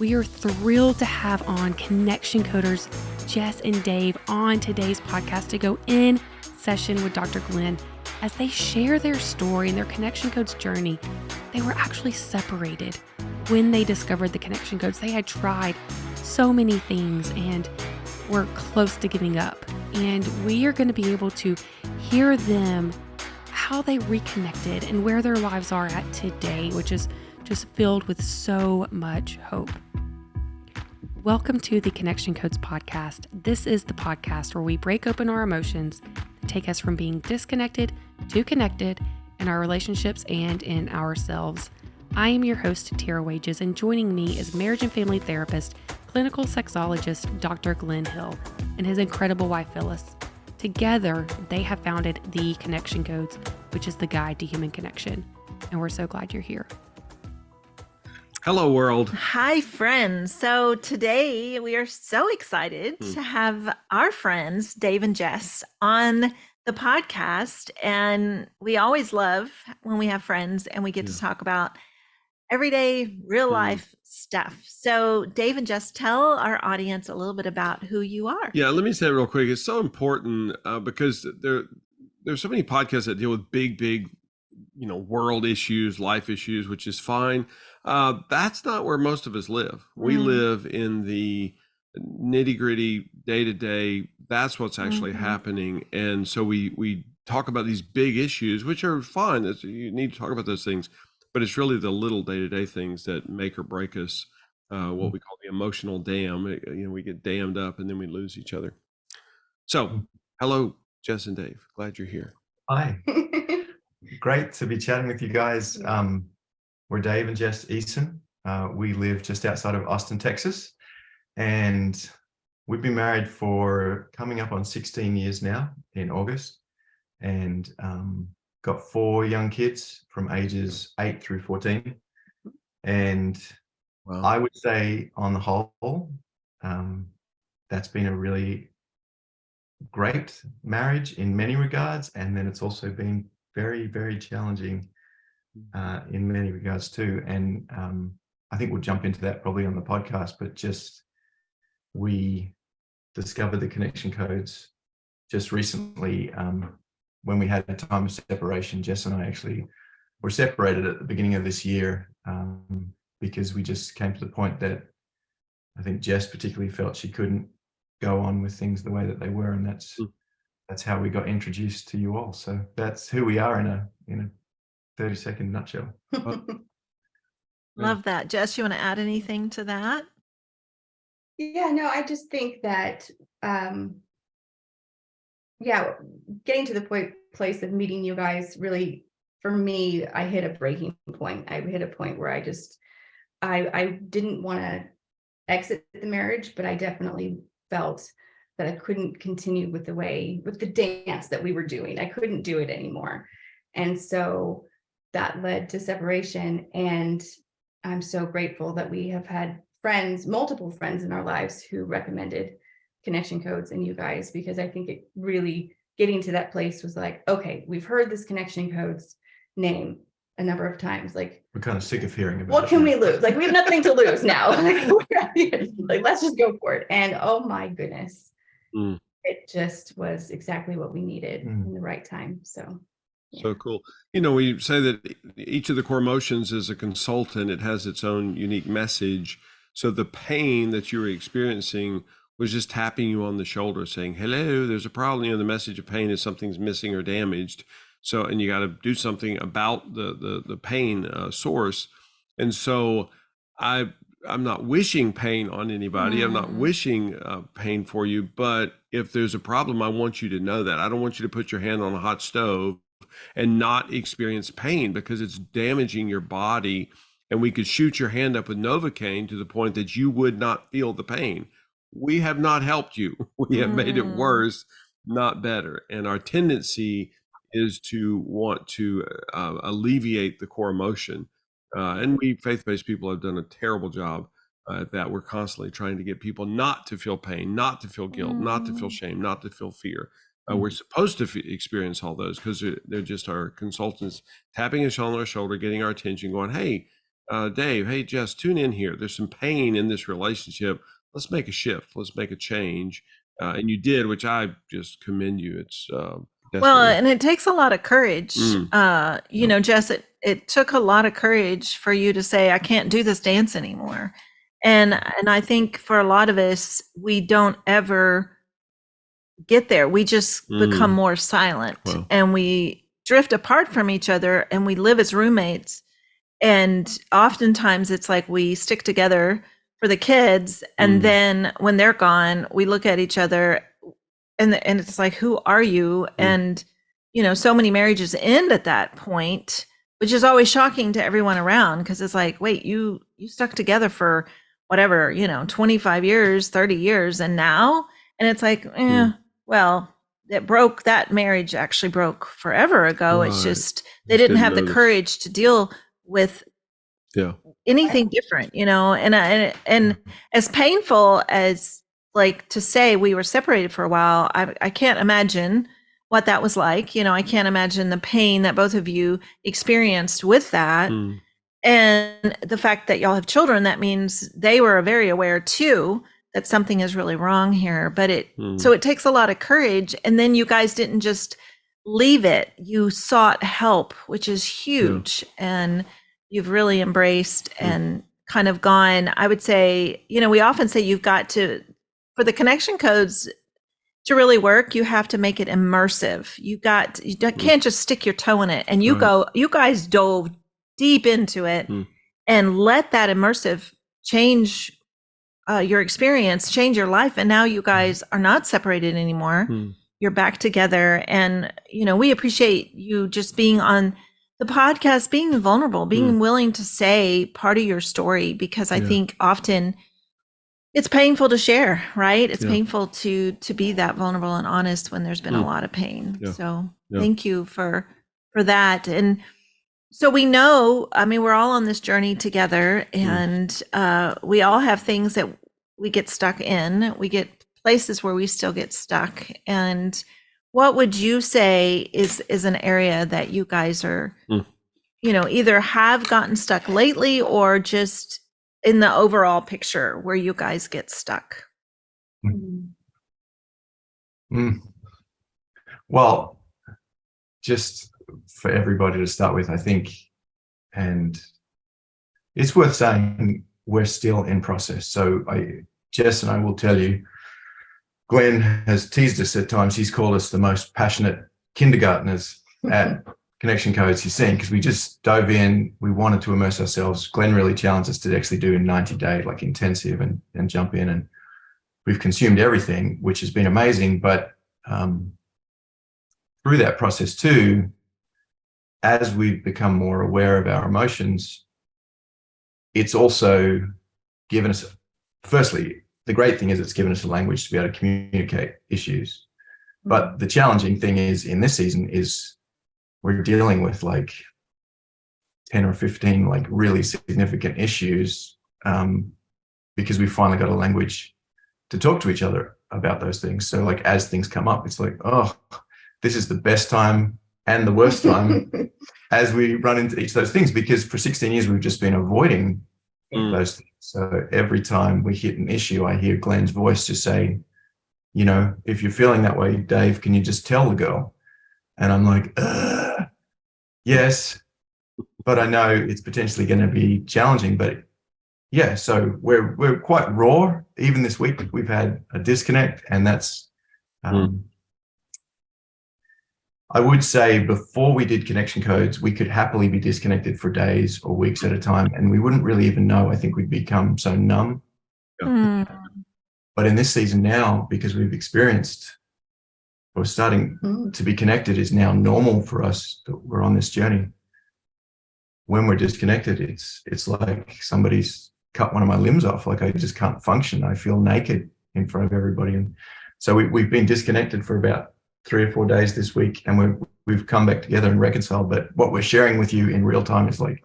We are thrilled to have on connection coders Jess and Dave on today's podcast to go in session with Dr. Glenn as they share their story and their connection codes journey. They were actually separated when they discovered the connection codes. They had tried so many things and were close to giving up. And we are going to be able to hear them, how they reconnected and where their lives are at today, which is just filled with so much hope. Welcome to the Connection Codes podcast. This is the podcast where we break open our emotions that take us from being disconnected to connected in our relationships and in ourselves. I am your host, Tara Wages, and joining me is marriage and family therapist, clinical sexologist, Dr. Glenn Hill, and his incredible wife, Phyllis. Together, they have founded the Connection Codes, which is the guide to human connection. And we're so glad you're here. Hello, world. Hi, friends. So today we are so excited to have our friends, Dave and Jess, on the podcast. And we always love when we have friends and we get to talk about everyday, real life stuff. So Dave and Jess, tell our audience a little bit about who you are. Yeah, let me say it real quick. It's so important because there's so many podcasts that deal with big, world issues, life issues, which is fine. That's not where most of us live. We live in the nitty gritty, day to day. That's what's actually happening. And so we talk about these big issues, which are fine. You need to talk about those things, but it's really the little day to day things that make or break us. What we call the emotional dam. We get dammed up and then we lose each other. So, hello, Jess and Dave. Glad you're here. Hi. Great to be chatting with you guys. We're Dave and Jess Eason. We live just outside of Austin, Texas, and we've been married for coming up on 16 years now in August, and got 4 young kids from ages 8 through 14. And Wow. I would say on the whole, that's been a really great marriage in many regards. And then it's also been very, very challenging in many regards too. And I think we'll jump into that probably on the podcast, but just we discovered the connection codes just recently when we had a time of separation. Jess and I actually were separated at the beginning of this year because we just came to the point that I think Jess particularly felt she couldn't go on with things the way that they were. And that's how we got introduced to you all. So that's who we are in a 30-second nutshell. Love that. Jess, you want to add anything to that? Yeah, no, I just think that, getting to the place of meeting you guys really, for me, I hit a breaking point. I hit a point where I didn't want to exit the marriage, but I definitely felt that I couldn't continue with the dance that we were doing. I couldn't do it anymore. And so that led to separation. And I'm so grateful that we have had multiple friends in our lives who recommended connection codes and you guys, because I think it really getting to that place was like, okay, we've heard this connection codes name a number of times. Like, We're kind of sick of hearing about what it. can we lose? Like, we have nothing to lose now. Like, let's just go for it. And oh my goodness, it just was exactly what we needed in the right time. So. So cool. We say that each of the core emotions is a consultant. It has its own unique message. So the pain that you were experiencing was just tapping you on the shoulder saying, hello, there's a problem. The message of pain is something's missing or damaged. So, and you got to do something about the pain source. And so I'm not wishing pain on anybody. I'm not wishing pain for you. But if there's a problem, I want you to know that. I don't want you to put your hand on a hot stove and not experience pain because it's damaging your body. And we could shoot your hand up with Novocaine to the point that you would not feel the pain. We have not helped you. We have made it worse, not better. And our tendency is to want to alleviate the core emotion. And we faith-based people have done a terrible job at that. We're constantly trying to get people not to feel pain, not to feel guilt, not to feel shame, not to feel fear. We're supposed to experience all those because they're just our consultants tapping us on our shoulder, getting our attention, going, hey, Dave, hey, Jess, tune in here. There's some pain in this relationship. Let's make a shift. Let's make a change. And you did, which I just commend you. It's Well, definitely. and it takes a lot of courage. You know, Jess, it took a lot of courage for you to say, I can't do this dance anymore. And I think for a lot of us, we don't ever get there. We just become more silent, Wow. and we drift apart from each other, and we live as roommates. And oftentimes it's like we stick together for the kids, and then when they're gone, we look at each other, and it's like, who are you? And you know, so many marriages end at that point, which is always shocking to everyone around, because it's like, wait, you stuck together for whatever, you know, 25 years, 30 years, and now? And it's like, well, that marriage actually broke forever ago. It's Right. just they didn't have the courage to deal with anything different, you know. And as painful as, like, to say we were separated for a while, I can't imagine what that was like. You know, I can't imagine the pain that both of you experienced with that. And the fact that y'all have children, that means they were very aware too that something is really wrong here. But so it takes a lot of courage. And then you guys didn't just leave it. You sought help, which is huge. And you've really embraced and kind of gone, I would say, you know, we often say you've got to, for the connection codes to really work, you have to make it immersive. You can't just stick your toe in it. And you guys dove deep into it and let that immersive change your experience, change your life. And now you guys are not separated anymore. You're back together. And, you know, we appreciate you just being on the podcast, being vulnerable, being willing to say part of your story, because I think often it's painful to share, right? It's painful to be that vulnerable and honest when there's been a lot of pain. So thank you for that. And so we know, I mean, we're all on this journey together, and we all have things that we get stuck in. We get places where we still get stuck. And what would you say is an area that you guys are, you know, either have gotten stuck lately, or just in the overall picture where you guys get stuck? Well, just for everybody to start with, I think, and it's worth saying, we're still in process. So Jess and I will tell you, Glenn has teased us at times. He's called us the most passionate kindergartners at Connection Codes he's seen, because we just dove in. We wanted to immerse ourselves. Glenn really challenged us to actually do a 90-day, like, intensive and jump in. And we've consumed everything, which has been amazing. But through that process too, as we've become more aware of our emotions, it's also given us, firstly, the great thing is it's given us a language to be able to communicate issues. But the challenging thing is, in this season, is we're dealing with like 10 or 15 like really significant issues, because we finally got a language to talk to each other about those things. So like, as things come up, it's like, oh, this is the best time and the worst time as we run into each of those things, because for 16 years we've just been avoiding those things. So every time we hit an issue, I hear Glenn's voice just say, you know, if you're feeling that way, Dave, can you just tell the girl? And I'm like, yes, but I know it's potentially going to be challenging. But yeah, so we're quite raw. Even this week we've had a disconnect, and that's I would say, before we did Connection Codes, we could happily be disconnected for days or weeks at a time, and we wouldn't really even know. I think we'd become so numb. But in this season now, because we've experienced, or starting to be connected is now normal for us, that we're on this journey. When we're disconnected, it's like somebody's cut one of my limbs off. Like, I just can't function. I feel naked in front of everybody. And so we've been disconnected for about 3 or 4 days this week, and we've come back together and reconciled. But what we're sharing with you in real time is like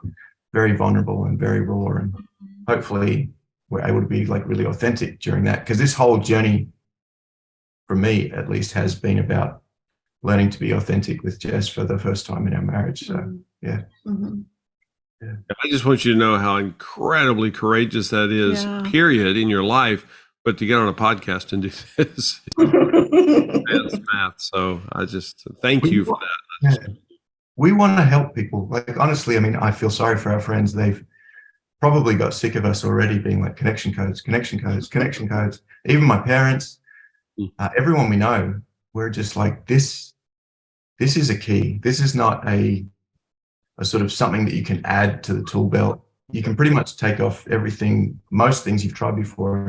very vulnerable and very raw, and hopefully we're able to be like really authentic during that, because this whole journey, for me at least, has been about learning to be authentic with Jess for the first time in our marriage. So yeah. I just want you to know how incredibly courageous that is, Yeah. period, in your life. But to get on a podcast and do this, advanced math. So I just thank you for that. Yeah. We want to help people. Like, honestly, I mean, I feel sorry for our friends. They've probably got sick of us already being like connection codes, connection codes, connection codes. Even my parents, everyone we know, we're just like, this is a key. This is not a sort of something that you can add to the tool belt. You can pretty much take off everything, most things you've tried before.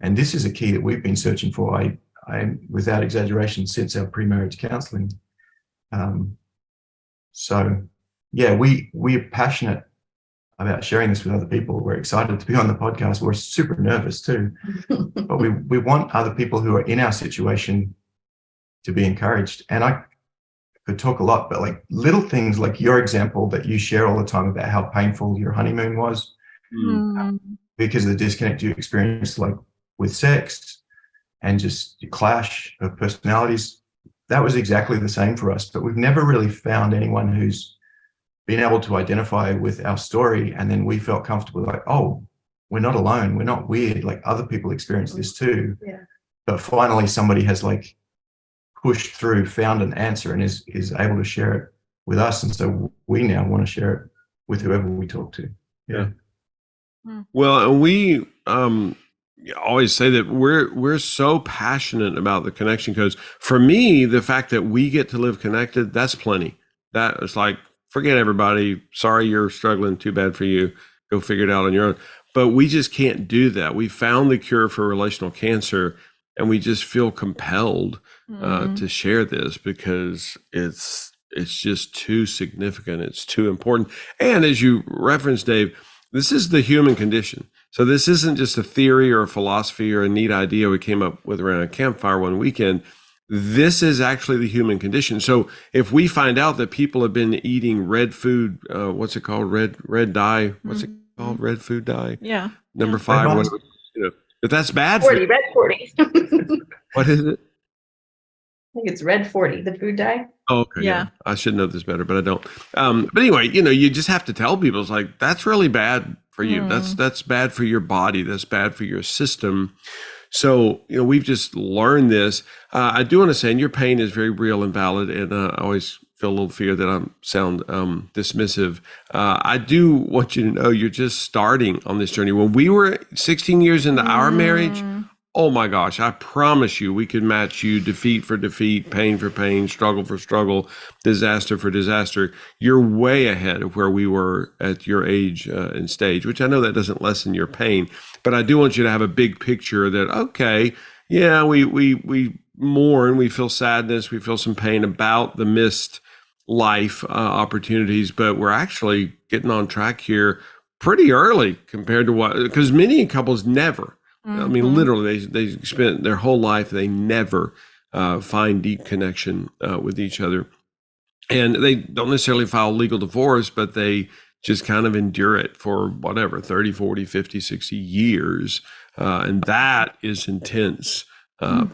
And this is a key that we've been searching for. I without exaggeration, since our pre-marriage counseling. So yeah, we're passionate about sharing this with other people. We're excited to be on the podcast. We're super nervous too, but we want other people who are in our situation to be encouraged. And I could talk a lot, but like little things like your example that you share all the time about how painful your honeymoon was because of the disconnect you experienced, like with sex and just the clash of personalities. That was exactly the same for us, but we've never really found anyone who's been able to identify with our story. And then we felt comfortable, like, oh, we're not alone. We're not weird. Like, other people experience this too. Yeah. But finally somebody has like pushed through, found an answer, and is able to share it with us. And so we now want to share it with whoever we talk to. Yeah. Well, and we always say that we're so passionate about the connection codes. For me, the fact that we get to live connected, that's plenty. That is like, forget everybody. Sorry, you're struggling. Too bad for you. Go figure it out on your own. But we just can't do that. We found the cure for relational cancer, and we just feel compelled to share this because it's just too significant. It's too important. And as you referenced, Dave, this is the human condition. So this isn't just a theory or a philosophy or a neat idea we came up with around a campfire one weekend. This is actually the human condition. So if we find out that people have been eating red food, what's it called? Red dye. What's it called? Red food dye. Yeah. Number 5. Whatever, if that's bad 40, for you. red 40. What is it? I think it's red 40, the food dye. Oh, okay. Yeah. I should know this better, but I don't. But anyway, you just have to tell people, it's like, that's really bad for you. That's bad for your body. That's bad for your system. So, we've just learned this. I do want to say, and your pain is very real and valid. And I always feel a little fear that I sound dismissive. I do want you to know you're just starting on this journey. When we were 16 years into our marriage, oh my gosh, I promise you, we could match you defeat for defeat, pain for pain, struggle for struggle, disaster for disaster. You're way ahead of where we were at your age and stage, which I know that doesn't lessen your pain, but I do want you to have a big picture that, okay, yeah, we mourn, we feel sadness, we feel some pain about the missed life opportunities, but we're actually getting on track here pretty early compared to because many couples never. I mean, literally, they spent their whole life, they never find deep connection with each other. And they don't necessarily file legal divorce, but they just kind of endure it for whatever, 30, 40, 50, 60 years. And that is intense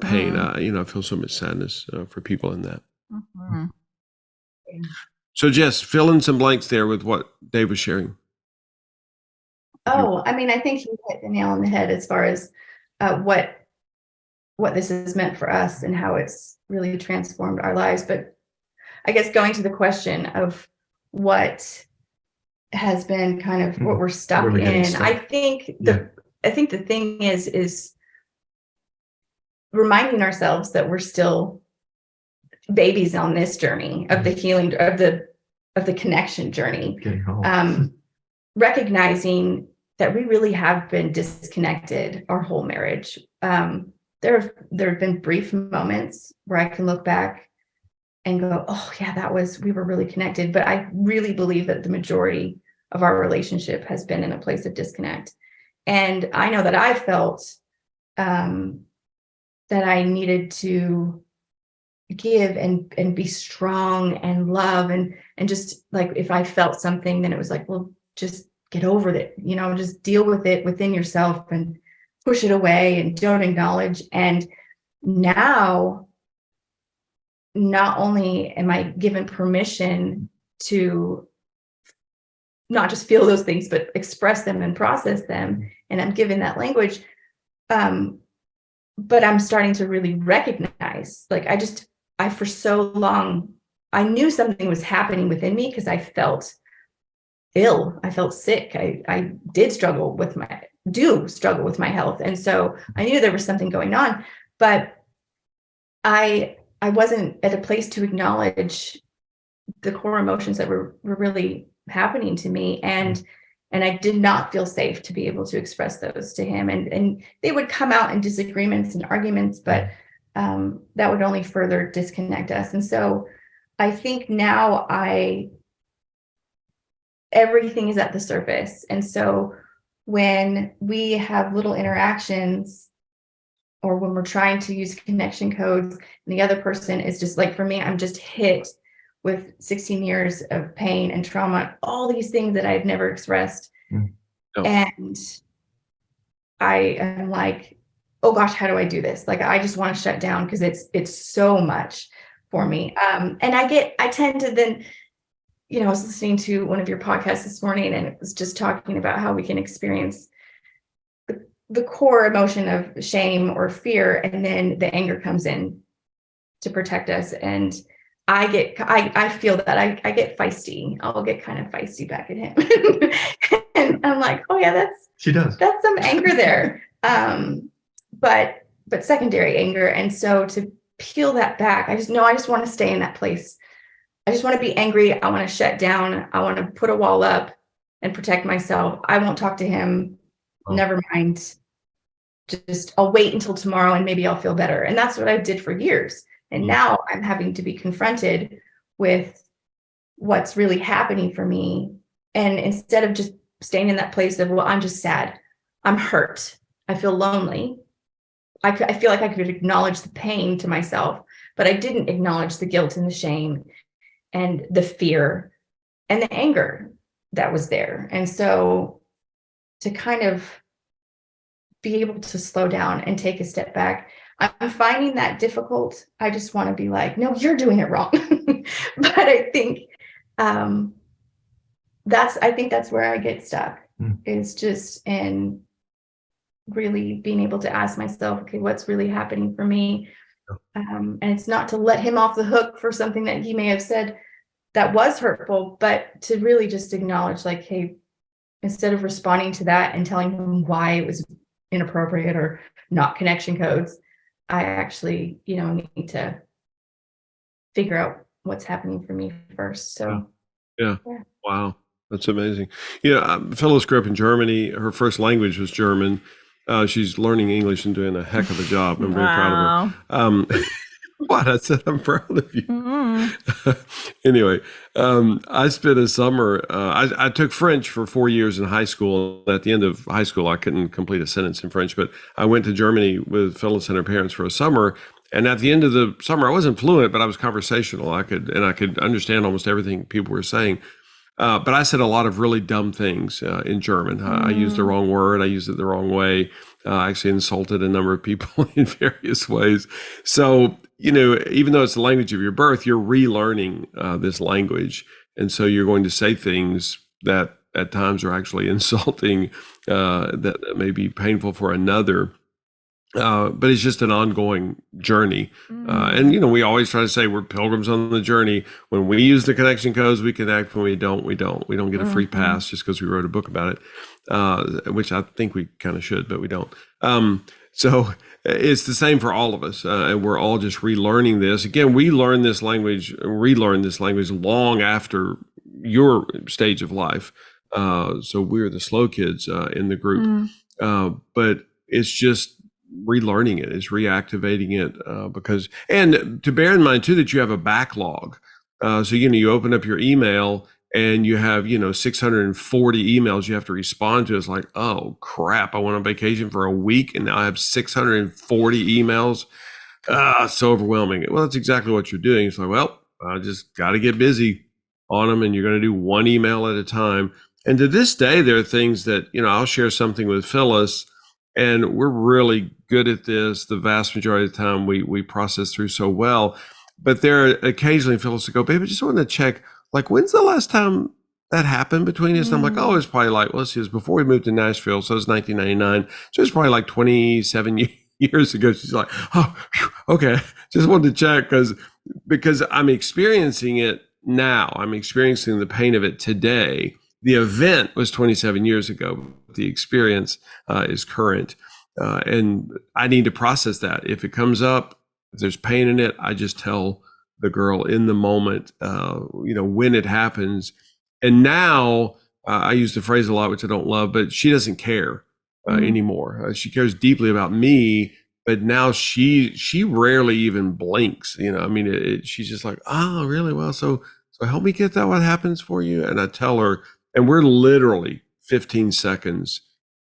pain. I feel so much sadness for people in that. So, Jess, fill in some blanks there with what Dave was sharing. Oh, I mean, I think you hit the nail on the head as far as what this has meant for us and how it's really transformed our lives. But I guess going to the question of what has been kind of what we're stuck in, I think the thing is reminding ourselves that we're still babies on this journey of the healing of the connection journey. Recognizing that we really have been disconnected our whole marriage. There have been brief moments where I can look back and go, oh yeah, we were really connected. But I really believe that the majority of our relationship has been in a place of disconnect. And I know that I felt that I needed to give and be strong and love and just like, if I felt something, then it was like, well, just get over it, just deal with it within yourself and push it away and don't acknowledge. And now, not only am I given permission to not just feel those things, but express them and process them. And I'm given that language. But I'm starting to really recognize, like, I for so long, I knew something was happening within me because I felt ill. I felt sick. I struggle with my health. And so I knew there was something going on, but I wasn't at a place to acknowledge the core emotions that were really happening to me. And I did not feel safe to be able to express those to him. And they would come out in disagreements and arguments, but that would only further disconnect us. And so I think now everything is at the surface. And so when we have little interactions, or when we're trying to use connection codes, and the other person is just like, for me, I'm just hit with 16 years of pain and trauma, all these things that I've never expressed. Oh. And I am like, oh gosh, how do I do this? Like, I just want to shut down because it's so much for me. And I tend to then, I was listening to one of your podcasts this morning, and it was just talking about how we can experience the core emotion of shame or fear, and then the anger comes in to protect us. And I feel that I get feisty. I'll get kind of feisty back at him. And I'm like, oh yeah, she does. That's some anger there. But secondary anger. And so to peel that back, I just want to stay in that place. I just want to be angry. I want to shut down. I want to put a wall up and protect myself. I won't talk to him. Oh. Never mind. Just I'll wait until tomorrow and maybe I'll feel better. And that's what I did for years. And now I'm having to be confronted with what's really happening for me. And instead of just staying in that place of, well, I'm just sad, I'm hurt, I feel lonely, I feel like I could acknowledge the pain to myself, but I didn't acknowledge the guilt and the shame and the fear and the anger that was there. And so to kind of be able to slow down and take a step back, I'm finding that difficult. I just want to be like, no, you're doing it wrong. But I think that's where I get stuck, is just in really being able to ask myself, okay, what's really happening for me? And it's not to let him off the hook for something that he may have said that was hurtful, but to really just acknowledge, like, hey, instead of responding to that and telling him why it was inappropriate or not connection codes, I actually, need to figure out what's happening for me first. So, yeah. Wow. That's amazing. Phyllis grew up in Germany. Her first language was German. She's learning English and doing a heck of a job. I'm very proud of her. What? I said I'm proud of you. Mm-hmm. Anyway, I spent a summer, I took French for 4 years in high school. At the end of high school, I couldn't complete a sentence in French, but I went to Germany with Phyllis and her parents for a summer. And at the end of the summer, I wasn't fluent, but I was conversational. I could understand almost everything people were saying. But I said a lot of really dumb things in German. I used the wrong word. I used it the wrong way. I actually insulted a number of people in various ways. So, even though it's the language of your birth, you're relearning this language. And so you're going to say things that at times are actually insulting, that may be painful for another. But it's just an ongoing journey. And, we always try to say we're pilgrims on the journey. When we use the connection codes, we connect. When we don't, we don't. We don't get a free pass just because we wrote a book about it, which I think we kind of should, but we don't. So it's the same for all of us. And we're all just relearning this. Again, we relearn this language long after your stage of life. So we're the slow kids in the group. But it's just relearning it, is reactivating it, because, and to bear in mind too, that you have a backlog. So, you open up your email and you have, 640 emails you have to respond to. It's like, oh crap, I went on vacation for a week and now I have 640 emails. So overwhelming. Well, that's exactly what you're doing. It's like, well, I just got to get busy on them, and you're going to do one email at a time. And to this day, there are things that, I'll share something with Phyllis, and we're really good at this. The vast majority of the time we process through so well. But there are occasionally Phyllis will go, babe, I just want to check, like, when's the last time that happened between us? And I'm like, oh, it's probably like, well, let's see, it was before we moved to Nashville. So it was 1999. So it's probably like 27 years ago. She's like, oh, phew, okay. Just wanted to check because I'm experiencing it now. I'm experiencing the pain of it today. The event was 27 years ago. The experience is current. And I need to process that. If it comes up, if there's pain in it, I just tell the girl in the moment, when it happens. And now I use the phrase a lot, which I don't love, but she doesn't care anymore. She cares deeply about me, but now she rarely even blinks. She's just like, oh, really? Well, so help me get that. What happens for you? And I tell her, and we're literally 15 seconds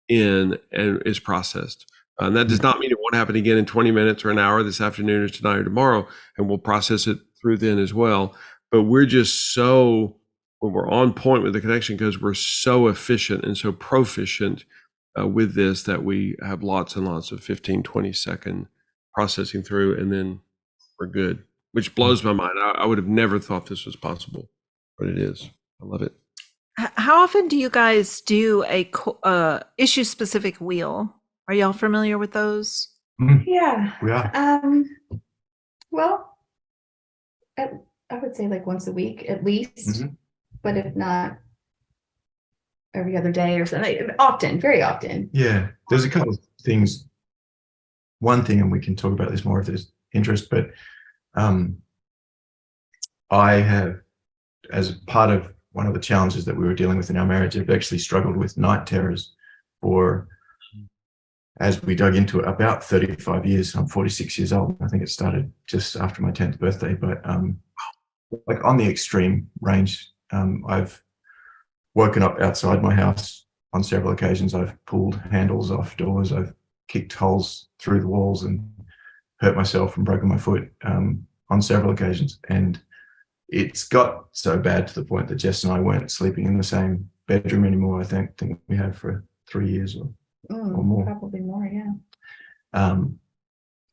in, and it's processed. And that does not mean it won't happen again in 20 minutes or an hour this afternoon or tonight or tomorrow, and we'll process it through then as well. But we're just so, when we're on point with the connection codes, we're so efficient and so proficient with this that we have lots and lots of 15, 20-second processing through, and then we're good, which blows my mind. I would have never thought this was possible, but it is. I love it. How often do you guys do a issue-specific wheel? Are y'all familiar with those? Yeah. We are. Well, I would say like once a week at least, but if not, every other day or something. Often, very often. Yeah, there's a couple of things. One thing, and we can talk about this more if there's interest, but I have, as part of one of the challenges that we were dealing with in our marriage, I've actually struggled with night terrors for, as we dug into it, about 35 years. I'm 46 years old. I think it started just after my 10th birthday, but like on the extreme range, I've woken up outside my house on several occasions. I've pulled handles off doors. I've kicked holes through the walls and hurt myself and broken my foot on several occasions. And it's got so bad to the point that Jess and I weren't sleeping in the same bedroom anymore. I think we have for 3 years or more. Probably more, yeah.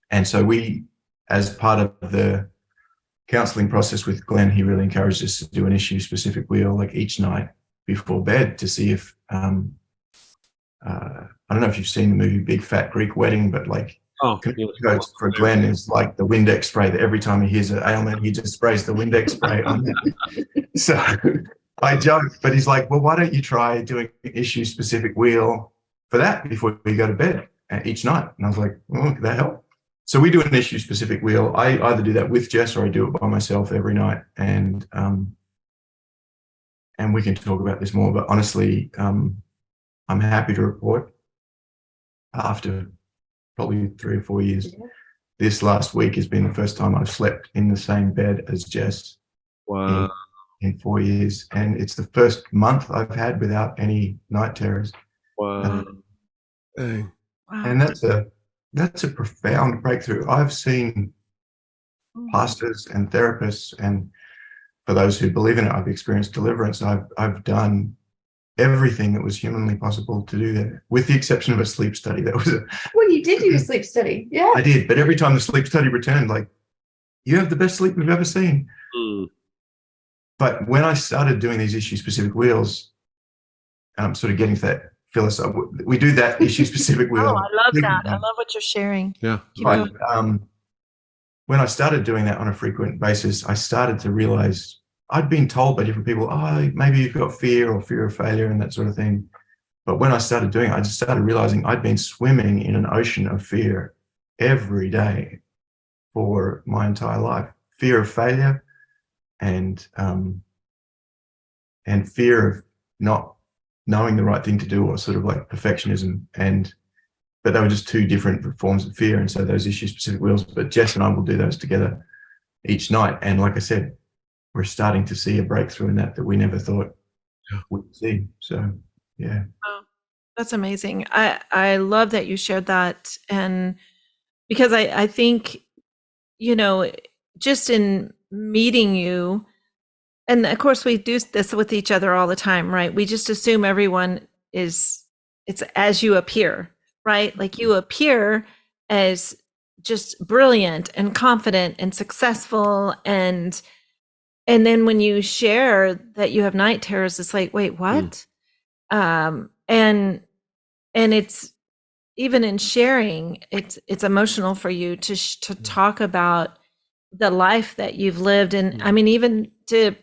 And so we, as part of the counseling process with Glenn, he really encouraged us to do an issue-specific wheel like each night before bed to see if I don't know if you've seen the movie Big Fat Greek Wedding, but like codes for Glenn is like the Windex spray that every time he hears an ailment, he just sprays the Windex spray on that. So I joke, but he's like, well, why don't you try doing an issue-specific wheel for that before you go to bed each night? And I was like, oh, could that help? So we do an issue-specific wheel. I either do that with Jess or I do it by myself every night. And we can talk about this more, but honestly, I'm happy to report after probably 3 or 4 years, this last week has been the first time I've slept in the same bed as Jess. Wow. In 4 years. And it's the first month I've had without any night terrors. Wow. Dang. And that's a profound breakthrough. I've seen pastors and therapists, and for those who believe in it, I've experienced deliverance. I've done everything that was humanly possible to do that, with the exception of a sleep study. That was Well, you did do a sleep study. Yeah. I did, but every time the sleep study returned, like, you have the best sleep we've ever seen. But when I started doing these issue-specific wheels, and I'm sort of getting to that, Phyllis, we do that issue-specific wheel. Oh, I love that. I love what you're sharing. Yeah. But, when I started doing that on a frequent basis, I started to realize I'd been told by different people, oh, maybe you've got fear or fear of failure and that sort of thing. But when I started doing it, I just started realizing I'd been swimming in an ocean of fear every day for my entire life. Fear of failure and fear of not knowing the right thing to do, or sort of like perfectionism. But they were just two different forms of fear. And so those issue-specific wheels, but Jess and I will do those together each night. And like I said, we're starting to see a breakthrough in that we never thought we'd see. So, yeah. Oh, that's amazing. I love that you shared that. And because I think, just in meeting you, and of course we do this with each other all the time, right? We just assume everyone it's as you appear, right? Like you appear as just brilliant and confident and successful and and then when you share that you have night terrors, it's like, wait, what? And it's, even in sharing, it's emotional for you to talk about the life that you've lived. And I mean, even to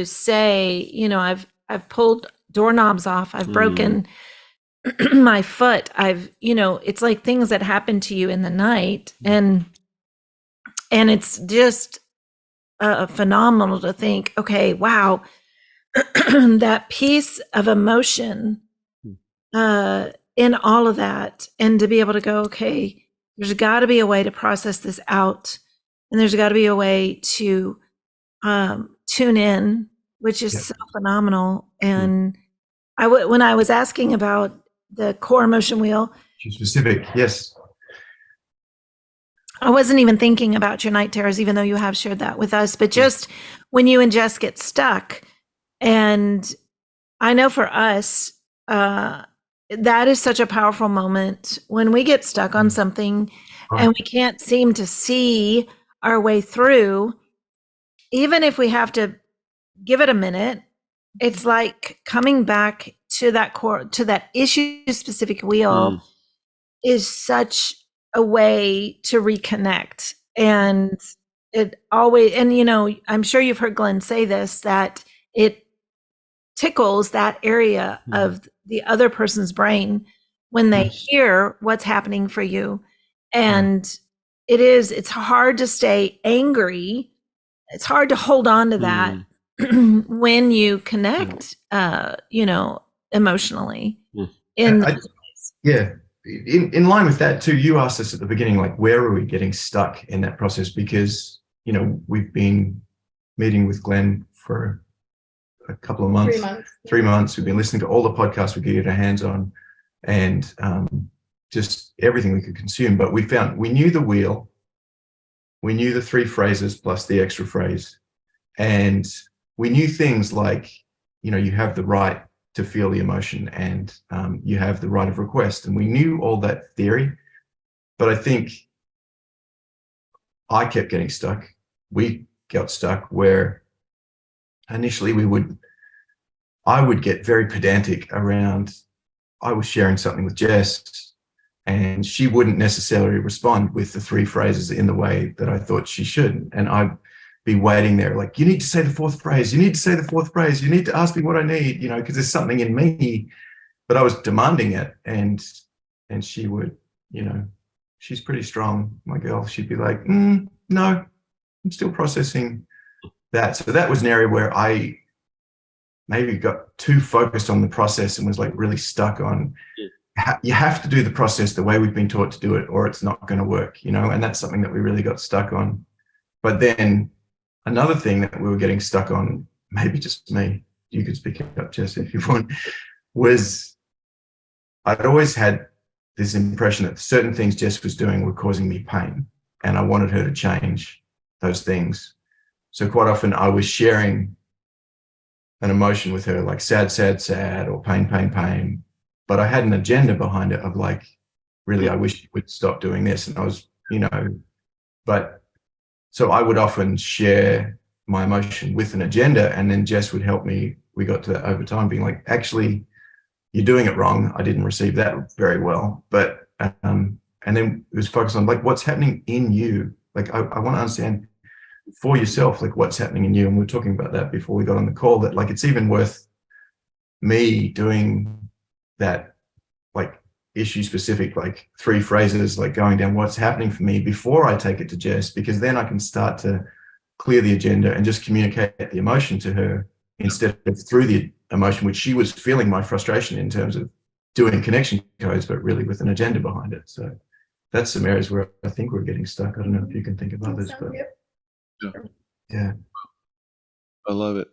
say, you know, I've pulled doorknobs off, I've broken my foot, I've, you know, it's like things that happen to you in the night. And it's just phenomenal to think, okay, wow, that piece of emotion in all of that, and to be able to go, okay, there's got to be a way to process this out, and there's got to be a way to tune in, which is so phenomenal. And when I was asking about the core emotion wheel, specific, yes, I wasn't even thinking about your night terrors, even though you have shared that with us, but just when you and Jess get stuck. And I know for us, that is such a powerful moment when we get stuck on something and we can't seem to see our way through. Even if we have to give it a minute, it's like coming back to that core, to that issue specific wheel is such a way to reconnect. And it always, and you know, I'm sure you've heard Glenn say this, that it tickles that area of the other person's brain when they hear what's happening for you. And it's hard to stay angry. It's hard to hold on to that when you connect, you know, emotionally. In line with that too, you asked us at the beginning, like, where are we getting stuck in that process? Because, you know, we've been meeting with Glenn for a couple of months, 3 months. We've been listening to all the podcasts we could get our hands on, and just everything we could consume. But we knew the wheel, we knew the 3 phrases plus the extra phrase, and we knew things like, you know, you have the right to feel the emotion, and you have the right of request, and we knew all that theory. But I think I kept getting stuck. We got stuck where initially I would get very pedantic around, I was sharing something with Jess and she wouldn't necessarily respond with the 3 phrases in the way that I thought she should. And I'd be waiting there like, you need to say the 4th phrase, you need to say the 4th phrase, you need to ask me what I need, you know, because there's something in me, but I was demanding it. And she would, you know, she's pretty strong, my girl. She'd be like, no, I'm still processing that. So that was an area where I maybe got too focused on the process and was like really stuck on, you have to do the process the way we've been taught to do it, or it's not going to work, you know. And that's something that we really got stuck on. But then another thing that we were getting stuck on, maybe just me, you could speak up, Jess, if you want, was I'd always had this impression that certain things Jess was doing were causing me pain, and I wanted her to change those things. So quite often I was sharing an emotion with her, like sad, sad, sad, or pain, pain, pain. But I had an agenda behind it of like, really, I wish you would stop doing this. And I was, you know, but so I would often share my emotion with an agenda, and then Jess would help me. We got to that over time, being like, actually, you're doing it wrong. I didn't receive that very well. But, and then it was focused on like, what's happening in you? Like, I want to understand for yourself, like what's happening in you. And we were talking about that before we got on the call, that like, it's even worth me doing that, like issue specific, like 3 phrases, like going down what's happening for me before I take it to Jess, because then I can start to clear the agenda and just communicate the emotion to her instead of through the emotion, which she was feeling my frustration in terms of doing connection codes, but really with an agenda behind it. So that's some areas where I think we're getting stuck. I don't know if you can think of others, but yeah. I love it.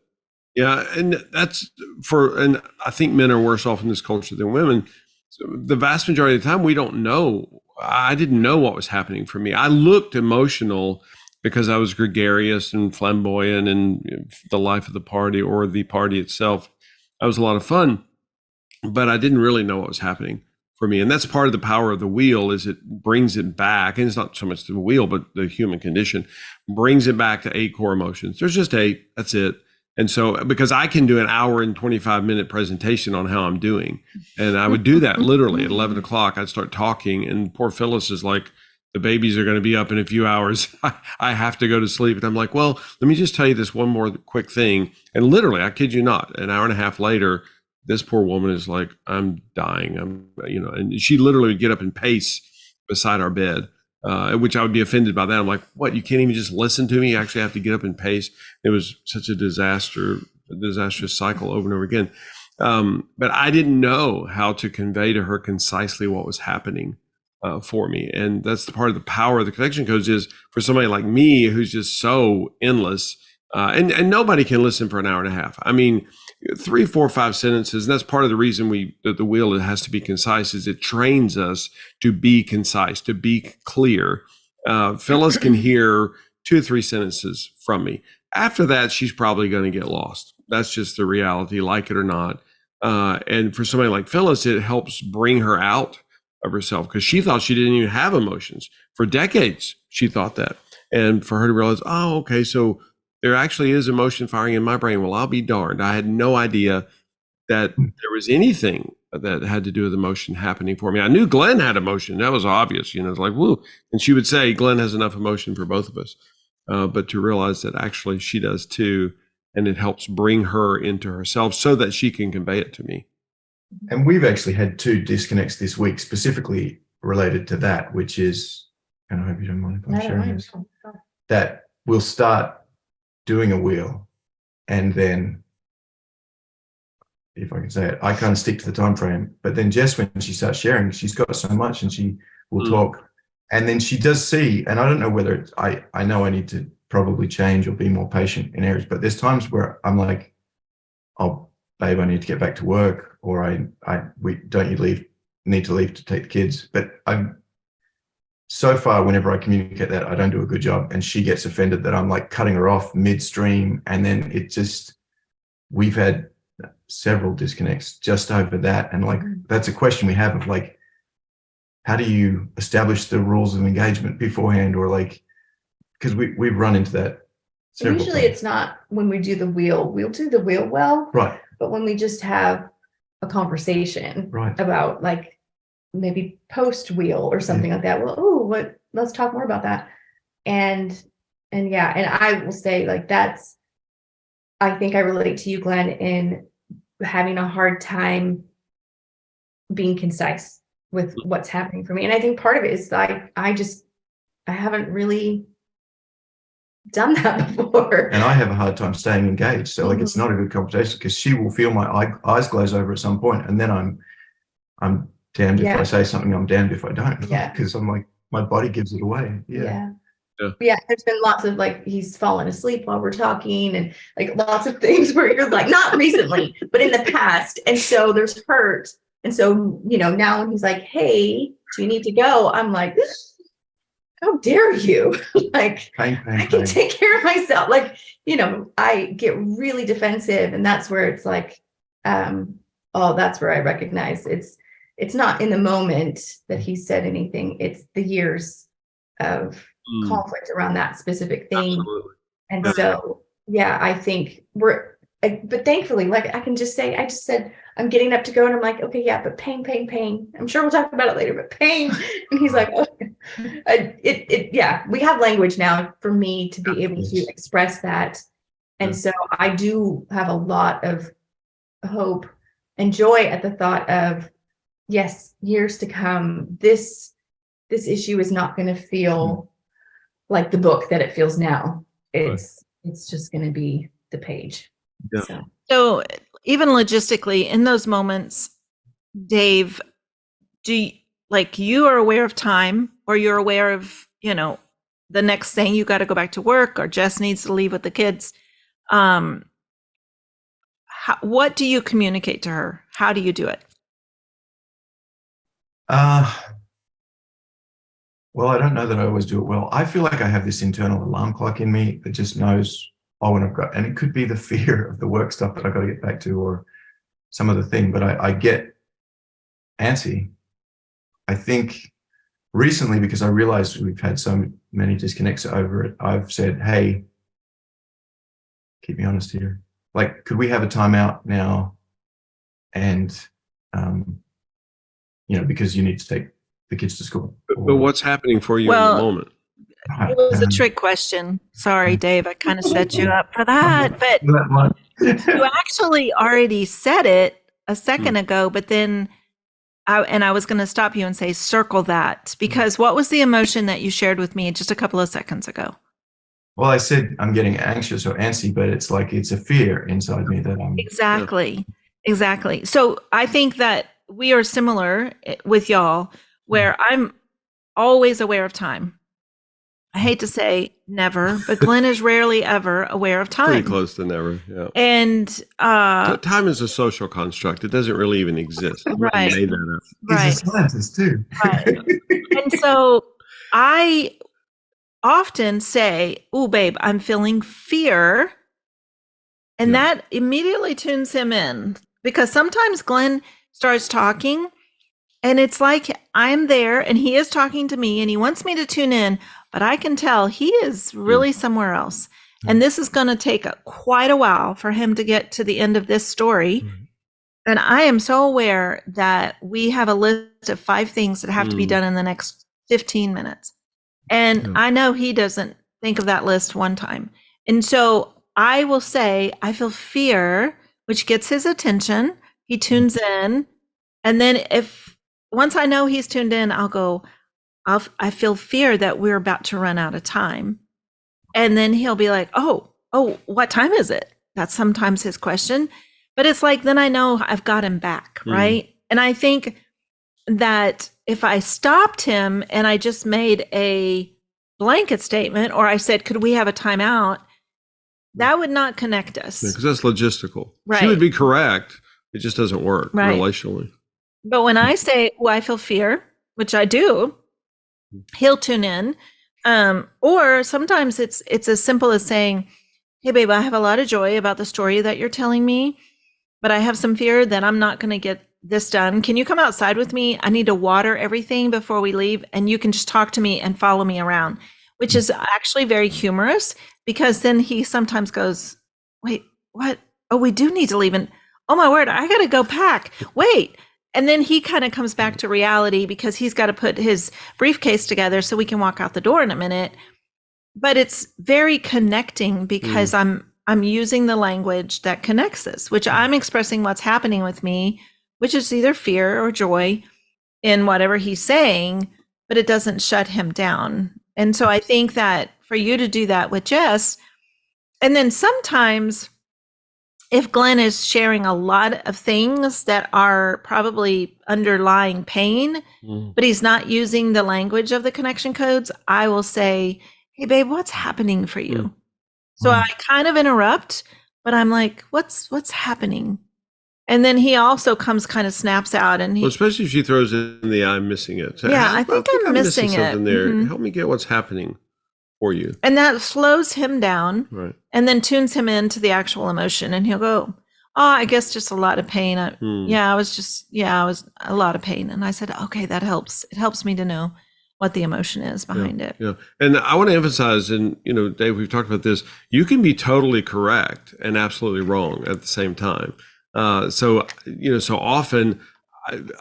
Yeah. And and I think men are worse off in this culture than women. So the vast majority of the time, we don't know. I didn't know what was happening for me. I looked emotional because I was gregarious and flamboyant and the life of the party or the party itself. That was a lot of fun, but I didn't really know what was happening for me. And that's part of the power of the wheel, is it brings it back. And it's not so much the wheel, but the human condition brings it back to 8 core emotions. There's just 8. That's it. And so, because I can do an hour and 25-minute presentation on how I'm doing, and I would do that literally at 11 o'clock, I'd start talking, and poor Phyllis is like, the babies are going to be up in a few hours. I have to go to sleep. And I'm like, well, let me just tell you this one more quick thing. And literally, I kid you not, an hour and a half later, this poor woman is like, I'm dying. And she literally would get up and pace beside our bed, which I would be offended by that. I'm like, what? You can't even just listen to me? You actually have to get up and pace. It was such a disastrous cycle over and over again. But I didn't know how to convey to her concisely what was happening for me. And that's the part of the power of the connection codes, is for somebody like me who's just so endless, and nobody can listen for an hour and a half. I mean, 3, 4, 5 sentences. And that's part of the reason that the wheel has to be concise, is it trains us to be concise, to be clear. Phyllis can hear 2 or 3 sentences from me. After that, she's probably going to get lost. That's just the reality, like it or not. And for somebody like Phyllis, it helps bring her out of herself, because she thought she didn't even have emotions. For decades, she thought that. And for her to realize, oh, okay, so there actually is emotion firing in my brain. Well, I'll be darned. I had no idea that there was anything that had to do with emotion happening for me. I knew Glenn had emotion. That was obvious. It's like, woo. And she would say, Glenn has enough emotion for both of us. But to realize that actually she does too. And it helps bring her into herself so that she can convey it to me. And we've actually had 2 disconnects this week specifically related to that, which is, and I hope you don't mind if I'm sharing this, that we'll start doing a wheel, and then, if I can say it, I kind of stick to the time frame. But then Jess, when she starts sharing, she's got so much, and she will talk, and then she does see, and I don't know whether it's, I know I need to probably change or be more patient in areas, but there's times where I'm like, oh, babe, I need to get back to work, or need to leave to take the kids. But I'm so far, whenever I communicate that, I don't do a good job, and she gets offended that I'm like cutting her off midstream, and then we've had several disconnects just over that. And like, that's a question we have of like, how do you establish the rules of engagement beforehand, or like, because we've run into that. Usually times. it's not when we do the wheel. We'll do the wheel well, Right. But when we just have a conversation about like maybe post wheel or something like that, well, let's talk more about that. And yeah, and I will say, like, I think I relate to you, Glenn, in having a hard time being concise with what's happening for me. And I think part of it is I haven't really done that before. And I have a hard time staying engaged. So like, it's not a good conversation, because she will feel my eyes glaze over at some point, and then I'm damned if I say something, I'm damned if I don't. Yeah. Because I'm like, my body gives it away. Yeah. There's been lots of like, he's fallen asleep while we're talking, and like lots of things where you're like, not recently, but in the past. And so there's hurt. And so, now when he's like, hey, do you need to go? I'm like, how dare you? Like, Pain, I can take care of myself. Like, I get really defensive, and that's where it's like, that's where I recognize it's not in the moment that he said anything. It's the years of conflict around that specific thing. Absolutely. And so, yeah, I think but thankfully, like, I can just say, I just said, I'm getting up to go, and I'm like, okay, yeah, but pain. I'm sure we'll talk about it later, but pain. And he's like, okay. Yeah, we have language now for me to be able to express that. And so I do have a lot of hope and joy at the thought of, yes, years to come, this issue is not going to feel like the book that it feels now. It's just going to be the page. Yeah. So even logistically, in those moments, Dave, you are aware of time, or you're aware of, the next thing, you got to go back to work, or Jess needs to leave with the kids. What do you communicate to her? How do you do it? Well, I don't know that I always do it well. I feel like I have this internal alarm clock in me that just knows, when I've got, and it could be the fear of the work stuff that I've got to get back to, or some other thing, but I get antsy I think recently, because I realized we've had so many disconnects over it, I've said, hey, keep me honest here. Like, could we have a timeout now? And, because you need to take the kids to school. But what's happening for you in the Well, moment? it was a trick question. Sorry, Dave. I kind of set you up for that. But you actually already said it a second ago, but then I was going to stop you and say, circle that, because what was the emotion that you shared with me just a couple of seconds ago? Well, I said I'm getting anxious or antsy, but it's like it's a fear inside me that I'm. Exactly. So I think that we are similar with y'all, where I'm always aware of time. I hate to say never, but Glenn is rarely ever aware of time. Pretty close to never, yeah. And time is a social construct. It doesn't really even exist. Right. Made that up. He's a scientist too. Right. And so I often say, "Oh, babe, I'm feeling fear." And that immediately tunes him in, because sometimes Glenn starts talking and it's like I'm there and he is talking to me and he wants me to tune in, but I can tell he is really somewhere else. And this is going to take quite a while for him to get to the end of this story. And I am so aware that we have a list of 5 things that have to be done in the next 15 minutes. And I know he doesn't think of that list one time. And so I will say, I feel fear, which gets his attention. He tunes in. And then once I know he's tuned in, I'll go, I feel fear that we're about to run out of time. And then he'll be like, oh, what time is it? That's sometimes his question. But it's like, then I know I've got him back, right? And I think that if I stopped him and I just made a blanket statement, or I said, could we have a timeout? That would not connect us. Because that's logistical. Right. She would be correct. It just doesn't work relationally. But when I say, I feel fear, which I do, he'll tune in. Or sometimes it's as simple as saying, hey, babe, I have a lot of joy about the story that you're telling me, but I have some fear that I'm not going to get this done. Can you come outside with me? I need to water everything before we leave, and you can just talk to me and follow me around, which is actually very humorous, because then he sometimes goes, wait, what? Oh, we do need to leave. And oh my word, I got to go pack. Wait. And then he kind of comes back to reality, because he's got to put his briefcase together so we can walk out the door in a minute. But it's very connecting, because I'm using the language that connects us, which I'm expressing what's happening with me, which is either fear or joy in whatever he's saying, but it doesn't shut him down. And so I think that for you to do that with Jess, and then sometimes if Glenn is sharing a lot of things that are probably underlying pain, but he's not using the language of the connection codes, I will say, hey, babe, what's happening for you? So I kind of interrupt, but I'm like, what's happening? And then he also kind of snaps out, and especially if she throws in the I'm missing it. So I think I'm missing something it. there. Help me get what's happening for you. And that slows him down, right? And then tunes him into the actual emotion, and he'll go, oh, I guess just a lot of pain. I was a lot of pain. And I said, okay, that helps. It helps me to know what the emotion is behind it. Yeah. And I want to emphasize, and Dave, we've talked about this, you can be totally correct and absolutely wrong at the same time. So often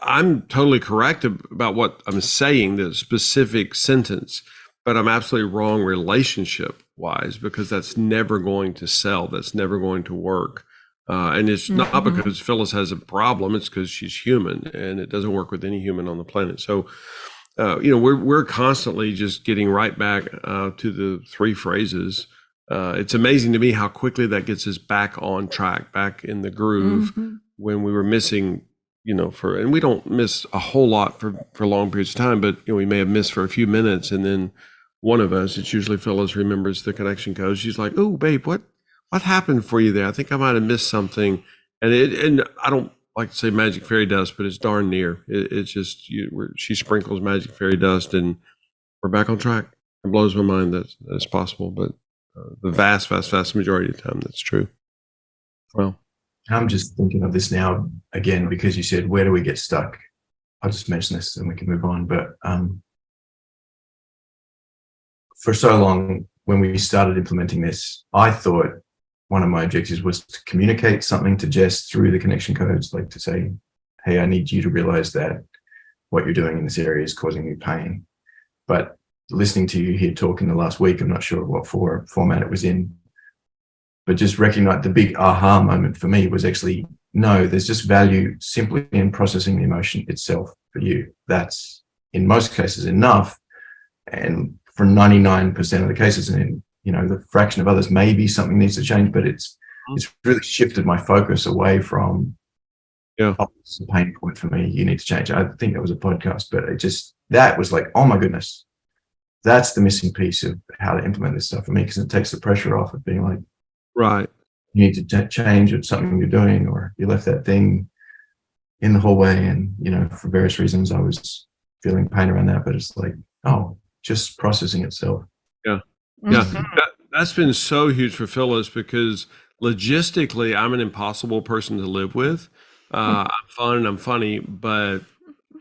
I'm totally correct about what I'm saying, the specific sentence, but I'm absolutely wrong relationship wise, because that's never going to sell. That's never going to work. And it's not because Phyllis has a problem. It's because she's human, and it doesn't work with any human on the planet. So, we're constantly just getting right back to the 3 phrases. It's amazing to me how quickly that gets us back on track, back in the groove, when we were missing, and we don't miss a whole lot for long periods of time, but we may have missed for a few minutes, and then one of us, it's usually Phyllis, remembers the connection code. She's like, "Oh, babe, what happened for you there? I think I might have missed something." And I don't like to say magic fairy dust, but it's darn near. It's just she sprinkles magic fairy dust, and we're back on track. It blows my mind that that's possible, but the vast majority of the time, that's true. Well, I'm just thinking of this now again, because you said, where do we get stuck? I'll just mention this and we can move on. But for so long, when we started implementing this, I thought one of my objectives was to communicate something to Jess through the connection codes, like to say, hey, I need you to realize that what you're doing in this area is causing me pain. But listening to you here talk in the last week, I'm not sure what format it was in, but just recognize the big aha moment for me was actually, no, there's just value simply in processing the emotion itself for you. That's in most cases enough. And for 99% of the cases, and the fraction of others, maybe something needs to change, but it's really shifted my focus away from, oh, it's a pain point for me, you need to change. I think that was a podcast, but that was like, oh my goodness, that's the missing piece of how to implement this stuff for me, because it takes the pressure off of being like, right, you need to change it's something you're doing, or you left that thing in the hallway, and for various reasons I was feeling pain around that, but it's like, oh, just processing itself. Yeah. Mhm. That's been so huge for Phyllis, because logistically I'm an impossible person to live with. I'm fun and I'm funny, but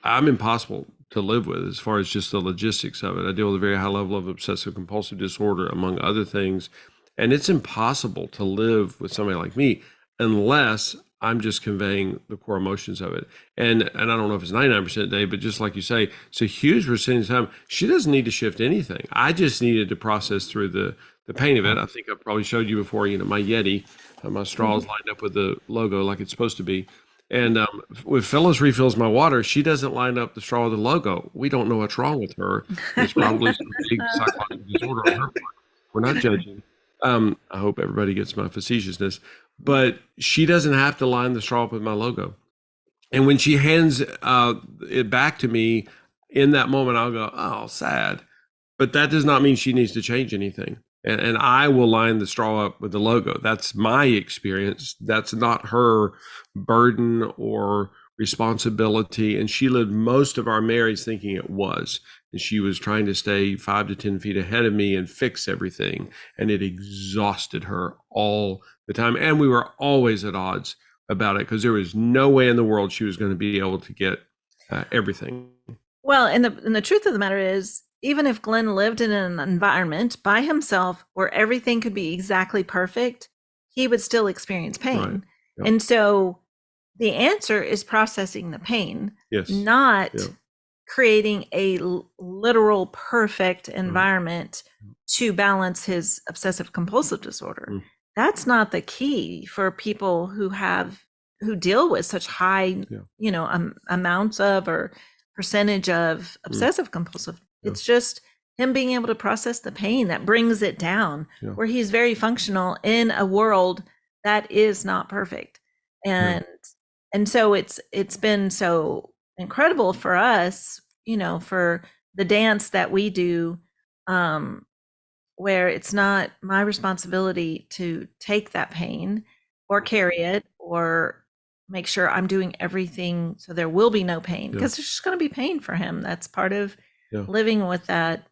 I'm impossible to live with as far as just the logistics of it. I deal with a very high level of obsessive compulsive disorder, among other things. And it's impossible to live with somebody like me unless I'm just conveying the core emotions of it. And I don't know if it's 99% Dave, but just like you say, it's a huge percentage of the time. She doesn't need to shift anything. I just needed to process through the pain of it. I think I probably showed you before, my Yeti, my straw is lined up with the logo like it's supposed to be. And when Phyllis refills my water, she doesn't line up the straw with the logo. We don't know what's wrong with her. It's probably some big psychological disorder on her part. We're not judging. I hope everybody gets my facetiousness, but she doesn't have to line the straw up with my logo. And when she hands it back to me in that moment, I'll go, oh, sad. But that does not mean she needs to change anything. And I will line the straw up with the logo. That's my experience. That's not her burden or responsibility. And she lived most of our marriage thinking it was. And she was trying to stay 5 to 10 feet ahead of me and fix everything. And it exhausted her all the time. And we were always at odds about it, because there was no way in the world she was going to be able to get everything. Well, and the truth of the matter is, even if Glenn lived in an environment by himself where everything could be exactly perfect, he would still experience pain. Right. Yep. And so the answer is processing the pain, Yes. not Yep. creating a literal perfect environment to balance his obsessive compulsive disorder. Mm. That's not the key for people who deal with such high, amounts of or percentage of obsessive compulsive. Yeah. It's just him being able to process the pain that brings it down, where he's very functional in a world that is not perfect. And so it's been so incredible for us, for the dance that we do, where it's not my responsibility to take that pain or carry it or make sure I'm doing everything so there will be no pain, because there's just going to be pain for him. That's part of living with that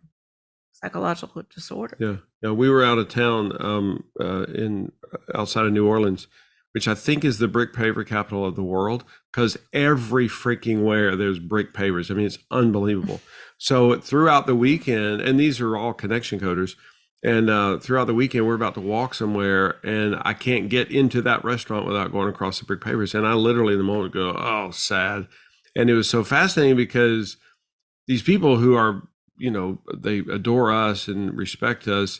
psychological disorder. Yeah. We were out of town outside of New Orleans, which I think is the brick paver capital of the world, because every freaking where there's brick pavers. I mean, it's unbelievable. So throughout the weekend, and these are all connection coders, and throughout the weekend, we're about to walk somewhere, and I can't get into that restaurant without going across the brick pavers. And I literally in the moment go, oh, sad. And it was so fascinating, because these people who are, they adore us and respect us,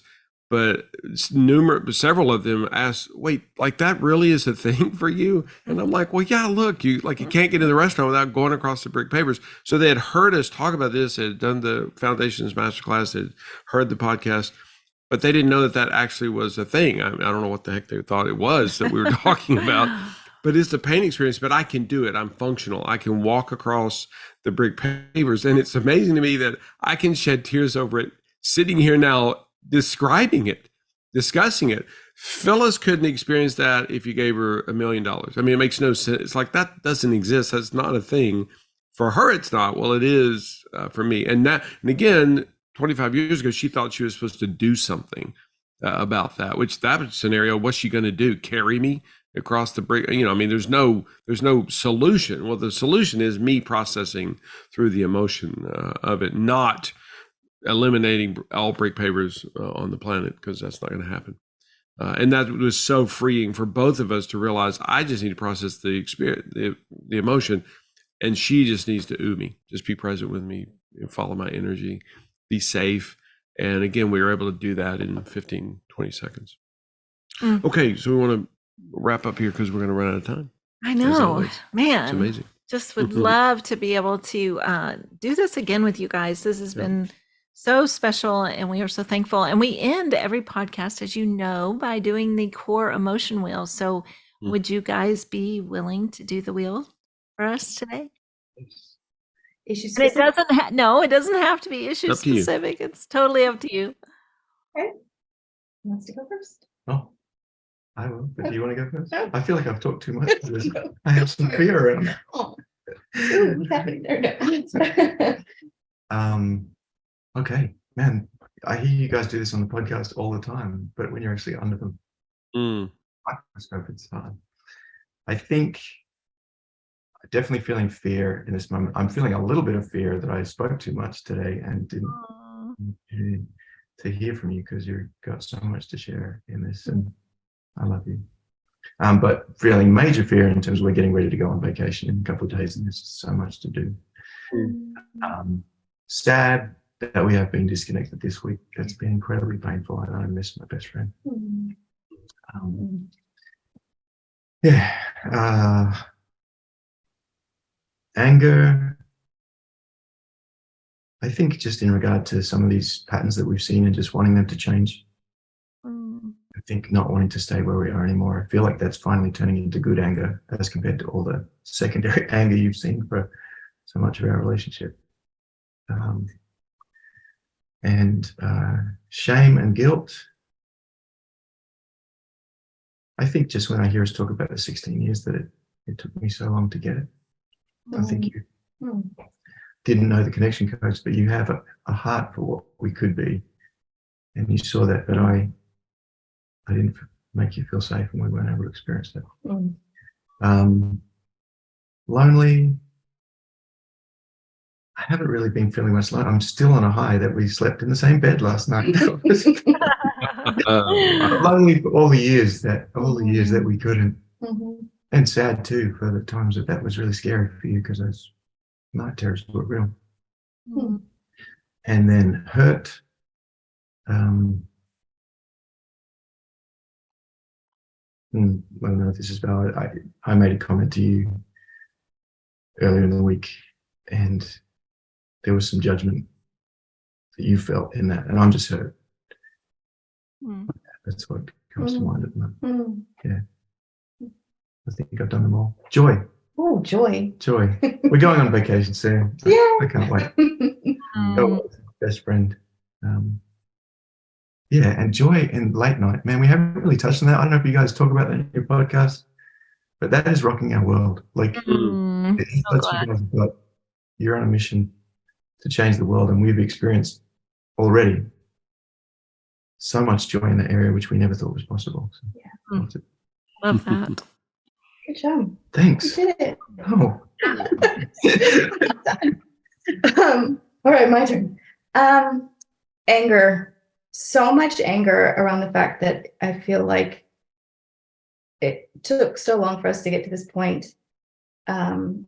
but several of them ask, wait, like that really is a thing for you? And I'm like, well, yeah, look, you can't get in the restaurant without going across the brick pavers. So they had heard us talk about this, they had done the Foundations Masterclass, they had heard the podcast, but they didn't know that actually was a thing. I don't know what the heck they thought it was that we were talking about, but it's the pain experience. But I can do it. I'm functional. I can walk across the brick pavers. And it's amazing to me that I can shed tears over it sitting here now, describing it, discussing it. Phyllis couldn't experience that if you gave her $1 million. I mean, it makes no sense. It's like, that doesn't exist. That's not a thing. For her, it's not. Well, it is for me. And again, 25 years ago, she thought she was supposed to do something about that, which that scenario, what's she going to do? Carry me across the break. I mean, there's no solution. Well, the solution is me processing through the emotion of it, not eliminating all brake pavers on the planet, because that's not going to happen. And that was so freeing for both of us to realize I just need to process the experience, the emotion, and she just needs to ooh me, just be present with me, follow my energy, be safe. And again, we were able to do that in 15, 20 seconds. Okay, so we want to wrap up here because we're going to run out of time. I know, always. man. It's amazing. Just would love to be able to do this again with you guys. This has been so special, and we are so thankful. And we end every podcast, as you know, by doing the core emotion wheel. So would you guys be willing to do the wheel for us today? Issue And it specific. doesn't it doesn't have to be issue Up to you. specific. It's totally up to you. Okay. Who wants to go first? Oh, I will. But do you want to go first? No. I feel like I've talked too much. I have some fear around it. Oh. Ooh, what's happening there? No. Okay, man. I hear you guys do this on the podcast all the time, but when you're actually under the microscope, it's hard. I think definitely feeling fear in this moment. I'm feeling a little bit of fear that I spoke too much today and didn't to hear from you, because you've got so much to share in this, and I love you. But feeling major fear in terms of we're getting ready to go on vacation in a couple of days, and there's so much to do. Sad that we have been disconnected this week. That's been incredibly painful, and I miss my best friend. Anger. I think just in regard to some of these patterns that we've seen and just wanting them to change. I think not wanting to stay where we are anymore. I feel like that's finally turning into good anger as compared to all the secondary anger you've seen for so much of our relationship. And shame and guilt. I think just when I hear us talk about the 16 years that it took me so long to get it. I think you didn't know the connection codes, but you have a heart for what we could be. And you saw that, but I didn't make you feel safe, and we weren't able to experience that. Lonely. I haven't really been feeling much lonely. I'm still on a high that we slept in the same bed last night. Lonely for all the years that we couldn't. And sad too for the times that was really scary for you, because those night terrors were real. And then hurt. I don't know if this is valid. I made a comment to you earlier in the week, and there was some judgment that you felt in that, and I'm just hurt. That's what comes to mind at the moment. Yeah. I think I've done them all. Joy. Oh, joy. Joy. We're going on vacation soon. Yeah. I can't wait. Best friend. And joy and late night. Man, we haven't really touched on that. I don't know if you guys talk about that in your podcast, but that is rocking our world. Like, you're on a mission to change the world, and we've experienced already so much joy in that area, which we never thought was possible. So, Love that. Good job. Thanks. You did it. Oh. All right, my turn. Anger. So much anger around the fact that I feel like it took so long for us to get to this point. And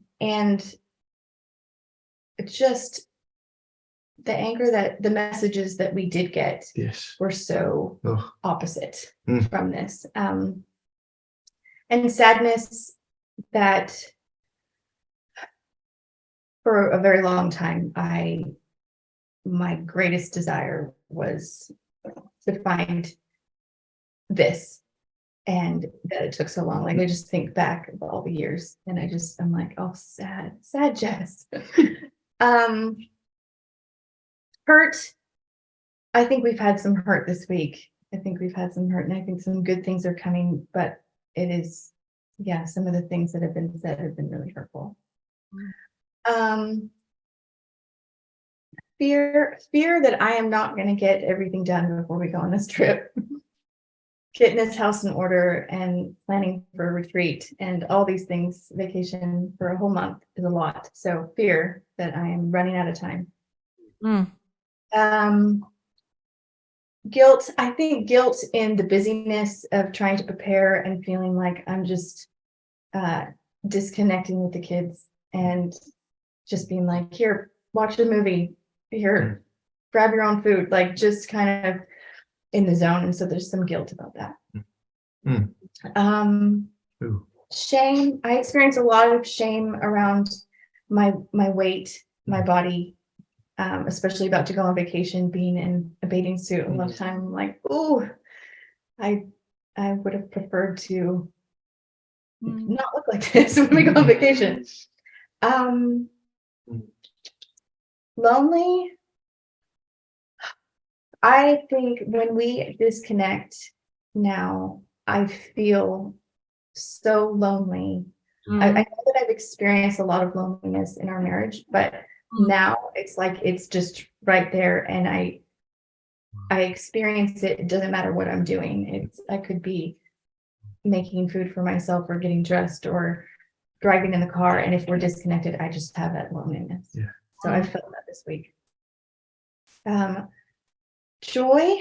it's just the anger that the messages that we did get were so opposite from this. And sadness that for a very long time, my greatest desire was to find this, and that it took so long. Like, I just think back of all the years, and I'm like, oh, sad Jess. Hurt. I think we've had some hurt this week. I think we've had some hurt, and I think some good things are coming, but it is, some of the things that have been said have been really hurtful. Fear that I am not going to get everything done before we go on this trip. getting this house in order and planning for a retreat and all these things. Vacation for a whole month is a lot. So fear that I am running out of time. Guilt. I think guilt in the busyness of trying to prepare and feeling like I'm just disconnecting with the kids and just being like, here, watch a movie, here, grab your own food, like just kind of in the zone. And so there's some guilt about that. Shame. I experience a lot of shame around my weight, my body, especially about to go on vacation, being in a bathing suit. A lot of time I'm like, oh, I would have preferred to not look like this when we go on vacation. Lonely. I think when we disconnect now, I feel so lonely. I know that I've experienced a lot of loneliness in our marriage, but now it's like it's just right there, and I experience it. It doesn't matter what I'm doing. I could be making food for myself or getting dressed or driving in the car, and if we're disconnected, I just have that loneliness. Yeah. So I felt that this week. Joy,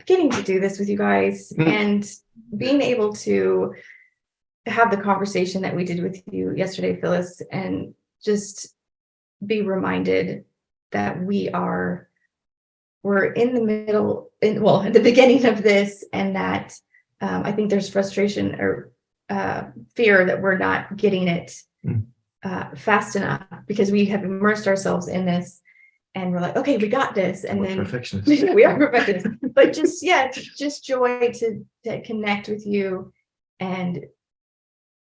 getting to do this with you guys and being able to have the conversation that we did with you yesterday, Phyllis, and just be reminded that we're in the middle, at the beginning of this, and that I think there's frustration or fear that we're not getting it fast enough because we have immersed ourselves in this. And we're like, okay, we got this. And we're then perfectionists. We are perfectionists. But just joy to connect with you and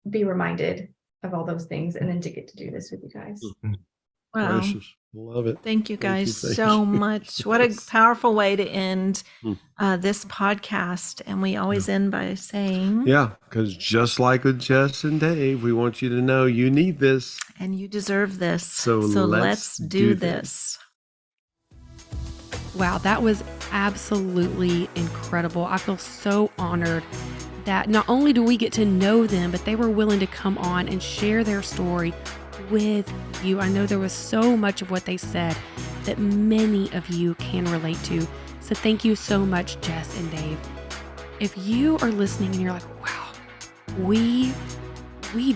be reminded of all those things, and then to get to do this with you guys. Wow. Gracious. Love it. Thank you guys so much. What a powerful way to end this podcast. And we always end by saying, because just like with Jess and Dave, we want you to know you need this. And you deserve this. So let's do this. Wow, that was absolutely incredible. I feel so honored that not only do we get to know them, but they were willing to come on and share their story with you. I know there was so much of what they said that many of you can relate to. So thank you so much, Jess and Dave. If you are listening and you're like, wow, we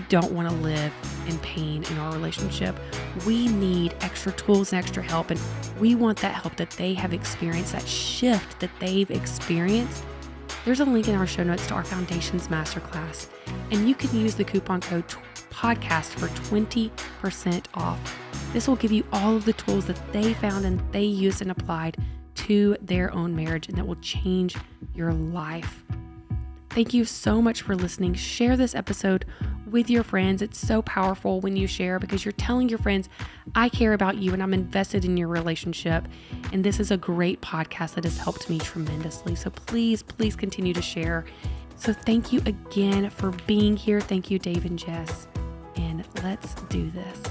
don't want to live in pain in our relationship. We need extra tools and extra help. And we want that help that they have experienced, that shift that they've experienced. There's a link in our show notes to our Foundations Masterclass. And you can use the coupon code podcast for 20% off. This will give you all of the tools that they found and they used and applied to their own marriage, and that will change your life. Thank you so much for listening. Share this episode with your friends. It's so powerful when you share, because you're telling your friends, I care about you and I'm invested in your relationship. And this is a great podcast that has helped me tremendously. So please continue to share. So thank you again for being here. Thank you, Dave and Jess. And let's do this.